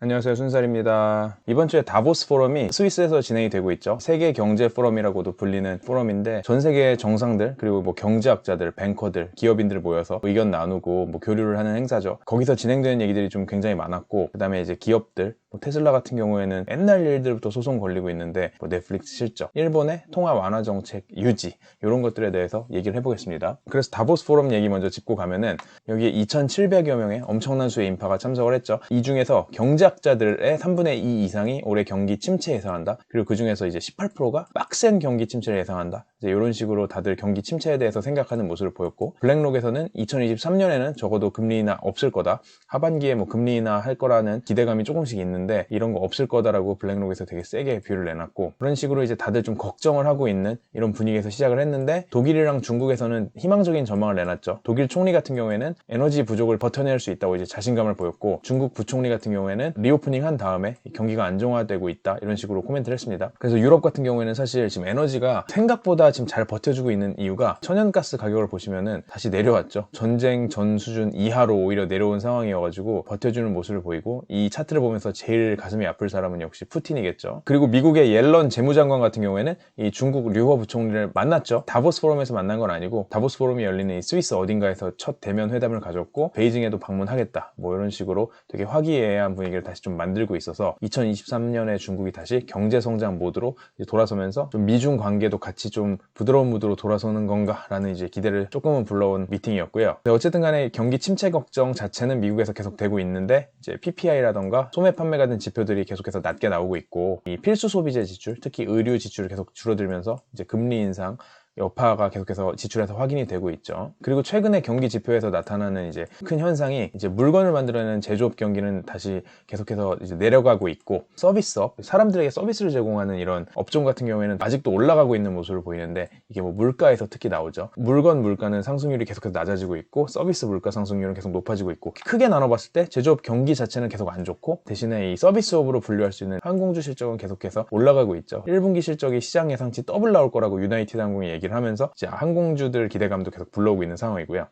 안녕하세요, 순살입니다. 이번 주에 다보스 포럼이 스위스에서 진행이 되고 있죠. 세계 경제 포럼이라고도 불리는 포럼인데 전 세계 정상들 그리고 경제학자들, 뱅커들, 기업인들 모여서 의견 나누고 교류를 하는 행사죠. 거기서 진행되는 얘기들이 좀 굉장히 많았고, 그 다음에 이제 기업들, 테슬라 같은 경우에는 옛날 일들부터 소송 걸리고 있는데 넷플릭스 실적, 일본의 통화 완화 정책 유지, 이런 것들에 대해서 얘기를 해보겠습니다. 그래서 다보스 포럼 얘기 먼저 짚고 가면은 여기에 2,700여 명의 엄청난 수의 인파가 참석을 했죠. 이 중에서 경제학자들의 3분의 2 이상이 올해 경기 침체 예상한다. 그리고 그 중에서 이제 18%가 빡센 경기 침체를 예상한다. 이제 이런 식으로 다들 경기 침체에 대해서 생각하는 모습을 보였고, 블랙록에서는 2023년에는 적어도 금리 인하 없을 거다. 하반기에 금리 인하 할 거라는 기대감이 조금씩 있는데 이런 거 없을 거다라고 블랙록에서 되게 세게 뷰를 내놨고, 그런 식으로 이제 다들 좀 걱정을 하고 있는 이런 분위기에서 시작을 했는데, 독일이랑 중국에서는 희망적인 전망을 내놨죠. 독일 총리 같은 경우에는 에너지 부족을 버텨낼 수 있다고 이제 자신감을 보였고, 중국 부총리 같은 경우에는 리오프닝 한 다음에 경기가 안정화되고 있다 이런 식으로 코멘트를 했습니다. 그래서 유럽 같은 경우에는 사실 지금 에너지가 생각보다 지금 잘 버텨주고 있는 이유가 천연가스 가격을 보시면은 다시 내려왔죠. 전쟁 전 수준 이하로 오히려 내려온 상황이어가지고 버텨주는 모습을 보이고, 이 차트를 보면서 제일 가슴이 아플 사람은 역시 푸틴이겠죠. 그리고 미국의 옐런 재무장관 같은 경우에는 이 중국 류허 부총리를 만났죠. 다보스 포럼에서 만난 건 아니고 다보스 포럼이 열리는 이 스위스 어딘가에서 첫 대면 회담을 가졌고, 베이징에도 방문하겠다 이런 식으로 되게 화기애애한 분위기를 다시 좀 만들고 있어서 2023년에 중국이 다시 경제성장 모드로 돌아서면서 좀 미중 관계도 같이 좀 부드러운 무드로 돌아서는 건가라는 이제 기대를 조금은 불러온 미팅이었고요. 어쨌든 간에 경기 침체 걱정 자체는 미국에서 계속 되고 있는데, 이제 PPI라던가 소매 판매 같은 지표들이 계속해서 낮게 나오고 있고, 이 필수 소비재 지출, 특히 의류 지출이 계속 줄어들면서 이제 금리 인상 여파가 계속해서 지출에서 확인이 되고 있죠. 그리고 최근에 경기 지표에서 나타나는 이제 큰 현상이, 이제 물건을 만들어내는 제조업 경기는 다시 계속해서 이제 내려가고 있고, 서비스업, 사람들에게 서비스를 제공하는 이런 업종 같은 경우에는 아직도 올라가고 있는 모습을 보이는데, 이게 물가에서 특히 나오죠. 물가는 상승률이 계속해서 낮아지고 있고, 서비스 물가 상승률은 계속 높아지고 있고, 크게 나눠봤을 때 제조업 경기 자체는 계속 안 좋고, 대신에 이 서비스업으로 분류할 수 있는 항공주 실적은 계속해서 올라가고 있죠. 1분기 실적이 시장 예상치 더블 나올 거라고 유나이티드 항공이 얘기를 하면서 이제 항공주들 기대감도 계속 불러오고 있는 상황이고요.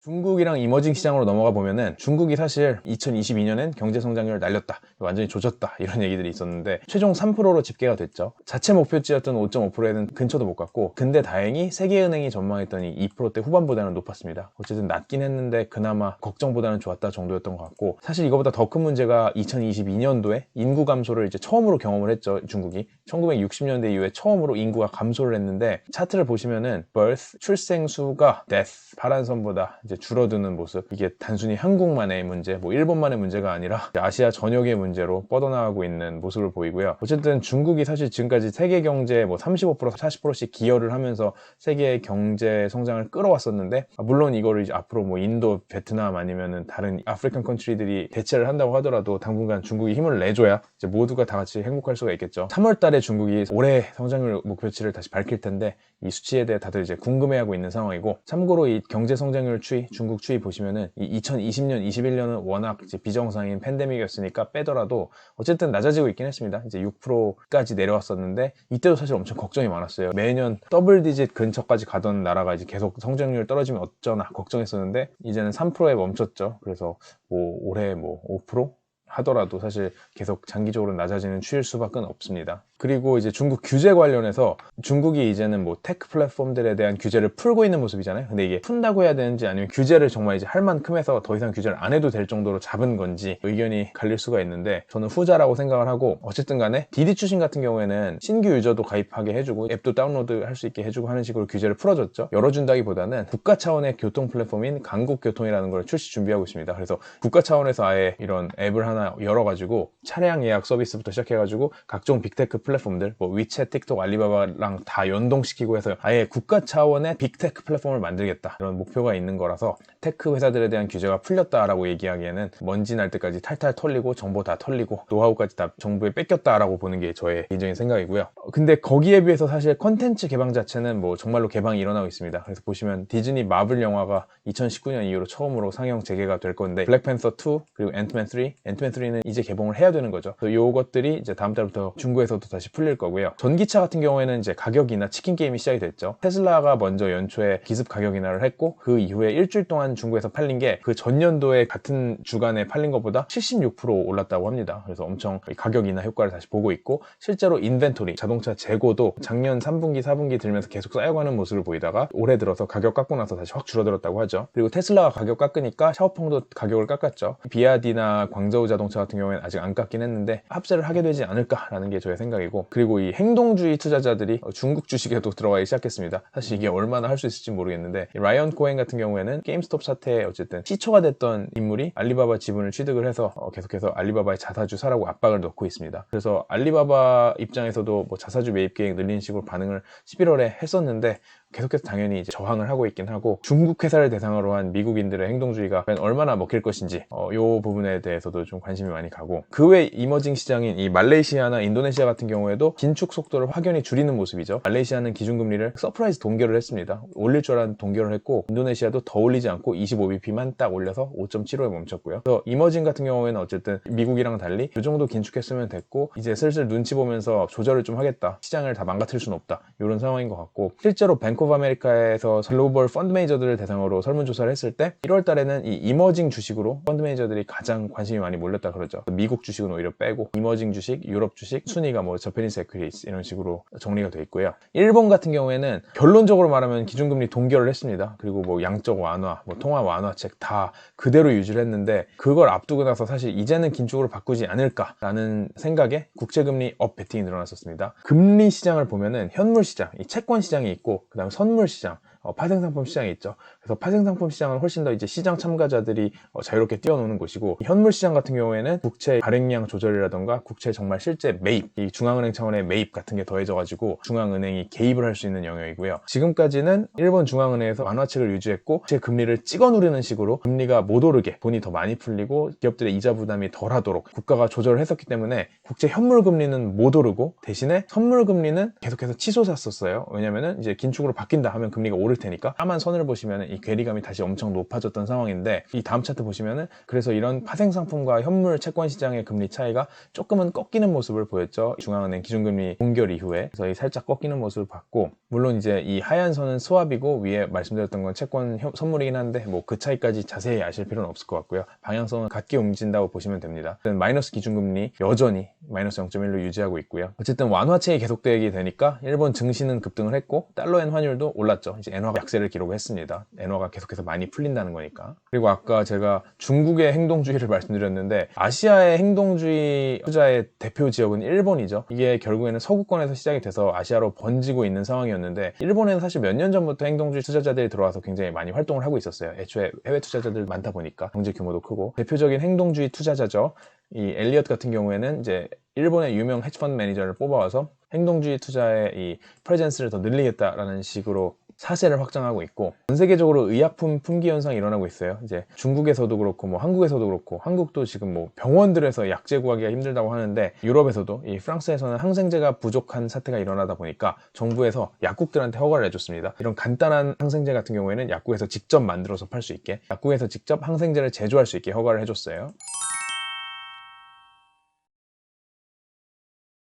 중국이랑 이머징 시장으로 넘어가 보면은, 중국이 사실 2022년엔 경제 성장률을 날렸다, 완전히 조졌다 이런 얘기들이 있었는데 최종 3%로 집계가 됐죠. 자체 목표치였던 5.5%에는 근처도 못 갔고, 근데 다행히 세계은행이 전망했던 이 2%대 후반보다는 높았습니다. 어쨌든 낮긴 했는데 그나마 걱정보다는 좋았다 정도였던 것 같고, 사실 이거보다 더 큰 문제가 2022년도에 인구 감소를 이제 처음으로 경험을 했죠. 중국이 1960년대 이후에 처음으로 인구가 감소를 했는데, 차트를 보시면은 birth, 출생 수가 death, 파란 선보다 이제 줄어드는 모습, 이게 단순히 한국만의 문제, 일본만의 문제가 아니라 아시아 전역의 문제로 뻗어나가고 있는 모습을 보이고요. 어쨌든 중국이 사실 지금까지 세계 경제에 35%, 40%씩 기여를 하면서 세계의 경제 성장을 끌어왔었는데, 물론 이거를 이제 앞으로 인도, 베트남 아니면은 다른 아프리칸 컨트리들이 대체를 한다고 하더라도 당분간 중국이 힘을 내줘야 이제 모두가 다 같이 행복할 수가 있겠죠. 3월 달에 중국이 올해 성장률 목표치를 다시 밝힐 텐데, 이 수치에 대해 다들 이제 궁금해하고 있는 상황이고, 참고로 이 경제 성장률 추이, 중국 추이 보시면은 이 2020년, 21년은 워낙 이제 비정상인 팬데믹이었으니까 빼더라도 어쨌든 낮아지고 있긴 했습니다. 이제 6%까지 내려왔었는데, 이때도 사실 엄청 걱정이 많았어요. 매년 더블 디짓 근처까지 가던 나라가 이제 계속 성장률 떨어지면 어쩌나 걱정했었는데, 이제는 3%에 멈췄죠. 그래서 올해 5% 하더라도 사실 계속 장기적으로 낮아지는 추일 수밖에 없습니다. 그리고 이제 중국 규제 관련해서, 중국이 이제는 테크 플랫폼들에 대한 규제를 풀고 있는 모습이잖아요. 근데 이게 푼다고 해야 되는지, 아니면 규제를 정말 이제 할 만큼해서 더 이상 규제를 안 해도 될 정도로 잡은 건지 의견이 갈릴 수가 있는데, 저는 후자라고 생각을 하고, 어쨌든 간에 디디 추신 같은 경우에는 신규 유저도 가입하게 해주고 앱도 다운로드 할 수 있게 해주고 하는 식으로 규제를 풀어줬죠. 열어준다기보다는 국가 차원의 교통 플랫폼인 강국교통이라는 걸 출시 준비하고 있습니다. 그래서 국가 차원에서 아예 이런 앱을 하나 열어가지고 차량 예약 서비스부터 시작해가지고 각종 빅테크 플랫폼들, 위챗, 틱톡, 알리바바랑 다 연동시키고 해서 아예 국가 차원의 빅테크 플랫폼을 만들겠다, 이런 목표가 있는 거라서 테크 회사들에 대한 규제가 풀렸다라고 얘기하기에는 먼지 날 때까지 탈탈 털리고 정보 다 털리고 노하우까지 다 정부에 뺏겼다라고 보는 게 저의 개인적인 생각이고요. 근데 거기에 비해서 사실 컨텐츠 개방 자체는 정말로 개방이 일어나고 있습니다. 그래서 보시면 디즈니 마블 영화가 2019년 이후로 처음으로 상영 재개가 될 건데, 블랙팬서 2 그리고 앤트맨 인벤토리는 이제 개봉을 해야 되는 거죠. 요것들이 이제 다음 달부터 중국에서도 다시 풀릴 거고요. 전기차 같은 경우에는 이제 가격 인하 치킨 게임이 시작이 됐죠. 테슬라가 먼저 연초에 기습 가격 인하를 했고 그 이후에 일주일 동안 중국에서 팔린 게 그 전년도에 같은 주간에 팔린 것보다 76% 올랐다고 합니다. 그래서 엄청 가격 인하 효과를 다시 보고 있고, 실제로 인벤토리, 자동차 재고도 작년 3분기, 4분기 들면서 계속 쌓여가는 모습을 보이다가 올해 들어서 가격 깎고 나서 다시 확 줄어들었다고 하죠. 그리고 테슬라가 가격 깎으니까 샤오펑도 가격을 깎았죠. 비아디나 광저우 자동차 같은 경우에는 아직 안 깎긴 했는데 합세를 하게 되지 않을까라는 게 저의 생각이고, 그리고 이 행동주의 투자자들이 중국 주식에도 들어가기 시작했습니다. 사실 이게 얼마나 할 수 있을지 모르겠는데, 라이언 코hen 같은 경우에는 게임스톱 사태에 어쨌든 시초가 됐던 인물이 알리바바 지분을 취득을 해서 계속해서 알리바바의 자사주 사라고 압박을 넣고 있습니다. 그래서 알리바바 입장에서도 뭐 자사주 매입 계획 늘리는 식으로 반응을 11월에 했었는데 계속해서 당연히 이제 저항을 하고 있긴 하고, 중국 회사를 대상으로 한 미국인들의 행동주의가 얼마나 먹힐 것인지 이 부분에 대해서도 좀 관심이 많이 가고, 그 외 이머징 시장인 이 말레이시아나 인도네시아 같은 경우에도 긴축 속도를 확연히 줄이는 모습이죠. 말레이시아는 기준금리를 서프라이즈 동결을 했습니다. 올릴 줄 알았는데 동결을 했고, 인도네시아도 더 올리지 않고 25bp만 딱 올려서 5.75에 멈췄고요. 그래서 이머징 같은 경우에는 어쨌든 미국이랑 달리 이 정도 긴축했으면 됐고, 이제 슬슬 눈치 보면서 조절을 좀 하겠다, 시장을 다 망가뜨릴 수는 없다, 이런 상황인 것 같고, 실제로 뱅크 오브 아메리카에서 글로벌 펀드 매니저들을 대상으로 설문조사를 했을 때 1월 달에는 이 이머징 주식으로 펀드 매니저들이 가장 관심이 많이 몰렸다 그러죠. 미국 주식은 오히려 빼고 이머징 주식, 유럽 주식 순위가 뭐 저페니스 에퀴티스 이런 식으로 정리가 돼 있고요. 일본 같은 경우에는 결론적으로 말하면 기준금리 동결을 했습니다. 그리고 뭐 양적 완화, 뭐 통화 완화책 다 그대로 유지를 했는데, 그걸 앞두고 나서 사실 이제는 긴축으로 바꾸지 않을까라는 생각에 국채금리 업 베팅이 늘어났었습니다. 금리 시장을 보면은 현물 시장, 이 채권 시장이 있고, 그 다음에 선물 시장, 파생상품 시장이 있죠. 그래서 파생상품 시장은 훨씬 더 이제 시장 참가자들이 자유롭게 뛰어노는 곳이고, 현물 시장 같은 경우에는 국채 발행량 조절이라던가 국채 정말 실제 매입, 이 중앙은행 차원의 매입 같은 게 더해져가지고 중앙은행이 개입을 할 수 있는 영역이고요. 지금까지는 일본 중앙은행에서 완화책을 유지했고 국채 금리를 찍어 누르는 식으로 금리가 못 오르게 돈이 더 많이 풀리고 기업들의 이자 부담이 덜하도록 국가가 조절을 했었기 때문에 국채 현물 금리는 못 오르고, 대신에 선물 금리는 계속해서 치솟았었어요. 왜냐면은 이제 긴축으로 바뀐다 하면 금리가 오를 테니까. 까만 선을 보시면 이 괴리감이 다시 엄청 높아졌던 상황인데, 이 다음 차트 보시면은 그래서 이런 파생상품과 현물 채권 시장의 금리 차이가 조금은 꺾이는 모습을 보였죠. 중앙은행 기준금리 동결 이후에. 그래서 이 살짝 꺾이는 모습을 봤고, 물론 이제 이 하얀 선은 스왑이고 위에 말씀드렸던 건 채권 선물이긴 한데 뭐 그 차이까지 자세히 아실 필요는 없을 것 같고요. 방향성은 같게 움직인다고 보시면 됩니다. 마이너스 기준금리 여전히 마이너스 0.1로 유지하고 있고요. 어쨌든 완화책이 계속되게 되니까 일본 증시는 급등을 했고 달러엔 환율도 올랐죠. 이제 엔화가 약세를 기록했습니다. 엔화가 계속해서 많이 풀린다는 거니까. 그리고 아까 제가 중국의 행동주의를 말씀드렸는데, 아시아의 행동주의 투자의 대표 지역은 일본이죠. 이게 결국에는 서구권에서 시작이 돼서 아시아로 번지고 있는 상황이었는데, 일본에는 사실 몇 년 전부터 행동주의 투자자들이 들어와서 굉장히 많이 활동을 하고 있었어요. 애초에 해외 투자자들 많다 보니까 경제 규모도 크고. 대표적인 행동주의 투자자죠. 이 엘리엇 같은 경우에는 이제 일본의 유명 헤지펀드 매니저를 뽑아와서 행동주의 투자의 이 프레젠스를 더 늘리겠다라는 식으로 사세를 확장하고 있고, 전 세계적으로 의약품 품귀 현상이 일어나고 있어요. 이제 중국에서도 그렇고 뭐 한국에서도 그렇고, 한국도 지금 뭐 병원들에서 약제 구하기가 힘들다고 하는데, 유럽에서도 이 프랑스에서는 항생제가 부족한 사태가 일어나다 보니까 정부에서 약국들한테 허가를 해줬습니다. 이런 간단한 항생제 같은 경우에는 약국에서 직접 만들어서 팔 수 있게, 약국에서 직접 항생제를 제조할 수 있게 허가를 해줬어요.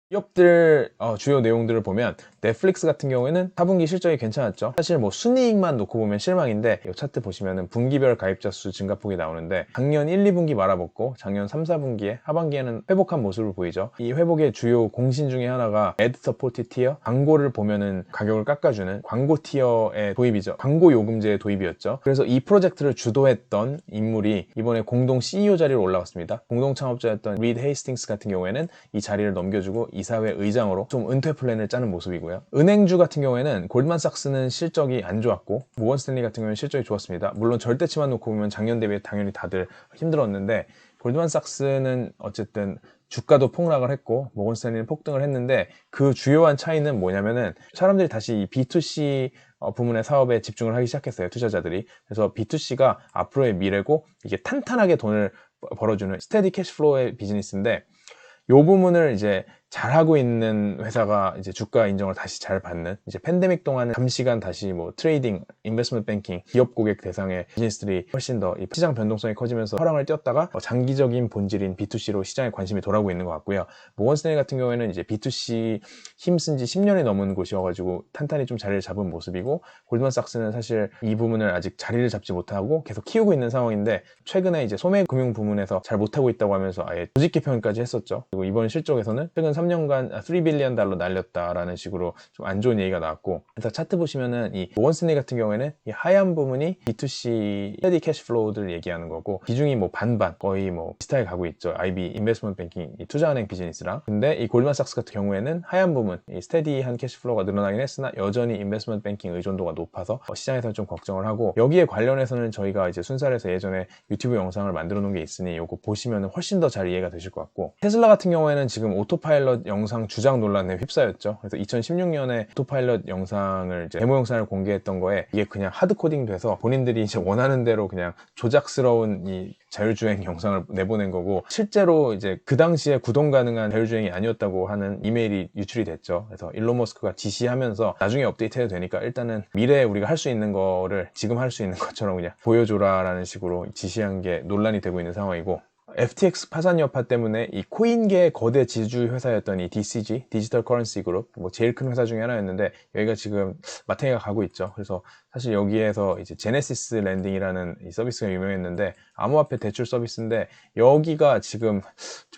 기업들 주요 내용들을 보면, 넷플릭스 같은 경우에는 4분기 실적이 괜찮았죠. 사실 뭐 순이익만 놓고 보면 실망인데, 이 차트 보시면은 분기별 가입자 수 증가폭이 나오는데, 작년 1, 2분기 말아먹고 작년 3, 4분기에 하반기에는 회복한 모습을 보이죠. 이 회복의 주요 공신 중에 하나가 Ad Supported Tier, 광고를 보면은 가격을 깎아주는 광고 티어의 도입이죠. 광고 요금제의 도입이었죠. 그래서 이 프로젝트를 주도했던 인물이 이번에 공동 CEO 자리로 올라왔습니다. 공동 창업자였던 리드 헤이스팅스 같은 경우에는 이 자리를 넘겨주고 이사회 의장으로 좀 은퇴 플랜을 짜는 모습이고요. 은행주 같은 경우에는 골드만삭스는 실적이 안 좋았고, 모건 스탠리 같은 경우는 실적이 좋았습니다. 물론 절대치만 놓고 보면 작년 대비에 당연히 다들 힘들었는데, 골드만삭스는 어쨌든 주가도 폭락을 했고 모건 스탠리는 폭등을 했는데, 그 주요한 차이는 뭐냐면은 사람들이 다시 이 B2C 부문의 사업에 집중을 하기 시작했어요. 투자자들이. 그래서 B2C가 앞으로의 미래고, 이게 탄탄하게 돈을 벌어주는 스테디 캐시플로우의 비즈니스인데, 이 부분을 이제 잘하고 있는 회사가 이제 주가 인정을 다시 잘 받는, 이제 팬데믹 동안은 잠시간 다시 뭐 트레이딩, 인베스트먼트 뱅킹, 기업 고객 대상의 비즈니스들이 훨씬 더 이 시장 변동성이 커지면서 화랑을 띄었다가 장기적인 본질인 B2C로 시장에 관심이 돌아오고 있는 것 같고요. 모건 스탠리 같은 경우에는 이제 B2C 힘쓴 지 10년이 넘은 곳이어가지고 탄탄히 좀 자리를 잡은 모습이고, 골드만삭스는 사실 이 부분을 아직 자리를 잡지 못하고 계속 키우고 있는 상황인데, 최근에 이제 소매 금융 부문에서 잘 못하고 있다고 하면서 아예 조직 개편까지 했었죠. 그리고 이번 실적에서는 최근 3년간 3 빌리언 달러 날렸다라는 식으로 좀 안 좋은 얘기가 나왔고, 그래서 차트 보시면은 이 모건 스탠리 같은 경우에는 이 하얀 부분이 B2C 스테디 캐시플로우들 얘기하는 거고, 비중이 뭐 반반 거의 뭐 비슷하게 가고 있죠. IB 인베스트먼트 뱅킹 이 투자은행 비즈니스랑. 근데 이 골드만삭스 같은 경우에는 하얀 부분 이 스테디한 캐시플로우가 늘어나긴 했으나 여전히 인베스트먼트 뱅킹 의존도가 높아서 시장에서는 좀 걱정을 하고, 여기에 관련해서는 저희가 이제 순살에서 예전에 유튜브 영상을 만들어 놓은 게 있으니 요거 보시면 훨씬 더 잘 이해가 되실 것 같고, 테슬라 같은 경우에는 지금 오토파일럿 영상 주작 논란에 휩싸였죠. 그래서 2016년에 오토파일럿 영상을 이제 데모 영상을 공개했던 거에 이게 그냥 하드코딩 돼서 본인들이 이제 원하는 대로 그냥 조작스러운 이 자율주행 영상을 내보낸 거고, 실제로 이제 그 당시에 구동 가능한 자율주행이 아니었다고 하는 이메일이 유출이 됐죠. 그래서 일론 머스크가 지시하면서 나중에 업데이트해도 되니까 일단은 미래에 우리가 할 수 있는 거를 지금 할 수 있는 것처럼 그냥 보여줘라 라는 식으로 지시한 게 논란이 되고 있는 상황이고, FTX 파산 여파 때문에 이 코인계의 거대 지주 회사였던 이 DCG, 디지털 커런시 그룹, 뭐 제일 큰 회사 중에 하나였는데 여기가 지금 마탱이가 가고 있죠. 그래서 사실 여기에서 이제 제네시스 랜딩이라는 이 서비스가 유명했는데 암호화폐 대출 서비스인데, 여기가 지금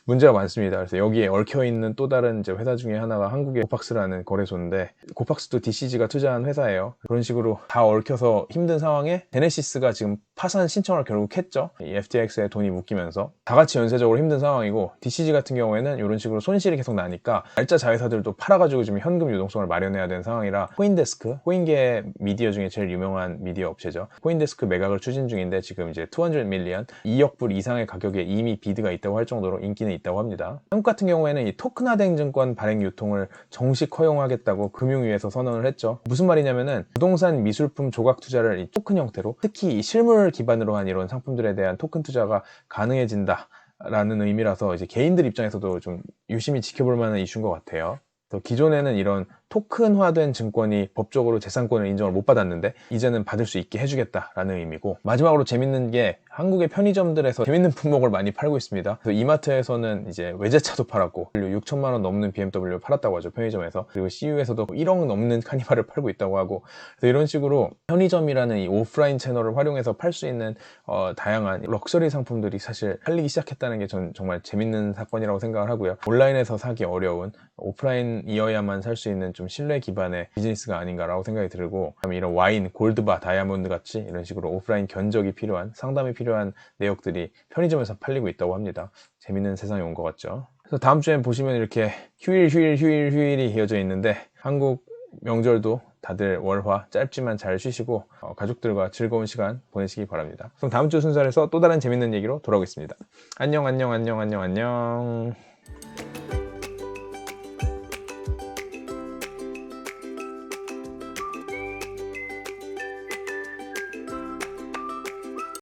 문제가 많습니다. 그래서 여기에 얽혀있는 또 다른 이제 회사 중에 하나가 한국의 고팍스라는 거래소인데, 고팍스도 DCG가 투자한 회사예요. 그런 식으로 다 얽혀서 힘든 상황에 제네시스가 지금 파산 신청을 결국 했죠. 이 FTX에 돈이 묶이면서 다 같이 연쇄적으로 힘든 상황이고, DCG 같은 경우에는 이런 식으로 손실이 계속 나니까 알짜 자회사들도 팔아가지고 지금 현금 유동성을 마련해야 되는 상황이라, 코인데스크, 코인계 미디어 중에 제일 유명한 미디어 업체죠. 코인데스크 매각을 추진 중인데 지금 이제 200 밀리언, 2억 불 이상의 가격에 이미 비드가 있다고 할 정도로 인기는 있다고 합니다. 한국 같은 경우에는 이 토큰화된 증권 발행 유통을 정식 허용하겠다고 금융위에서 선언을 했죠. 무슨 말이냐면은 부동산 미술품 조각 투자를 이 토큰 형태로, 특히 이 실물 기반으로 한 이런 상품들에 대한 토큰 투자가 가능해진다 라는 의미라서 이제 개인들 입장에서도 좀 유심히 지켜볼 만한 이슈인 것 같아요. 기존에는 이런 토큰화된 증권이 법적으로 재산권을 인정을 못 받았는데 이제는 받을 수 있게 해주겠다라는 의미고, 마지막으로 재밌는 게 한국의 편의점들에서 재밌는 품목을 많이 팔고 있습니다. 그래서 이마트에서는 이제 외제차도 팔았고, 6천만 원 넘는 BMW 팔았다고 하죠, 편의점에서. 그리고 CU에서도 1억 넘는 카니발을 팔고 있다고 하고, 그래서 이런 식으로 편의점이라는 이 오프라인 채널을 활용해서 팔 수 있는 다양한 럭셔리 상품들이 사실 팔리기 시작했다는 게 전 정말 재밌는 사건이라고 생각을 하고요. 온라인에서 사기 어려운 오프라인이어야만 살 수 있는 좀 신뢰 기반의 비즈니스가 아닌가라고 생각이 들고, 이런 와인, 골드바, 다이아몬드 같이 이런 식으로 오프라인 견적이 필요한, 상담이 필요한 내역들이 편의점에서 팔리고 있다고 합니다. 재밌는 세상이 온 것 같죠. 그래서 다음 주엔 보시면 이렇게 휴일이 이어져 있는데, 한국 명절도 다들 월화 짧지만 잘 쉬시고 가족들과 즐거운 시간 보내시기 바랍니다. 그럼 다음 주 순서에서 또 다른 재밌는 얘기로 돌아오겠습니다. 안녕.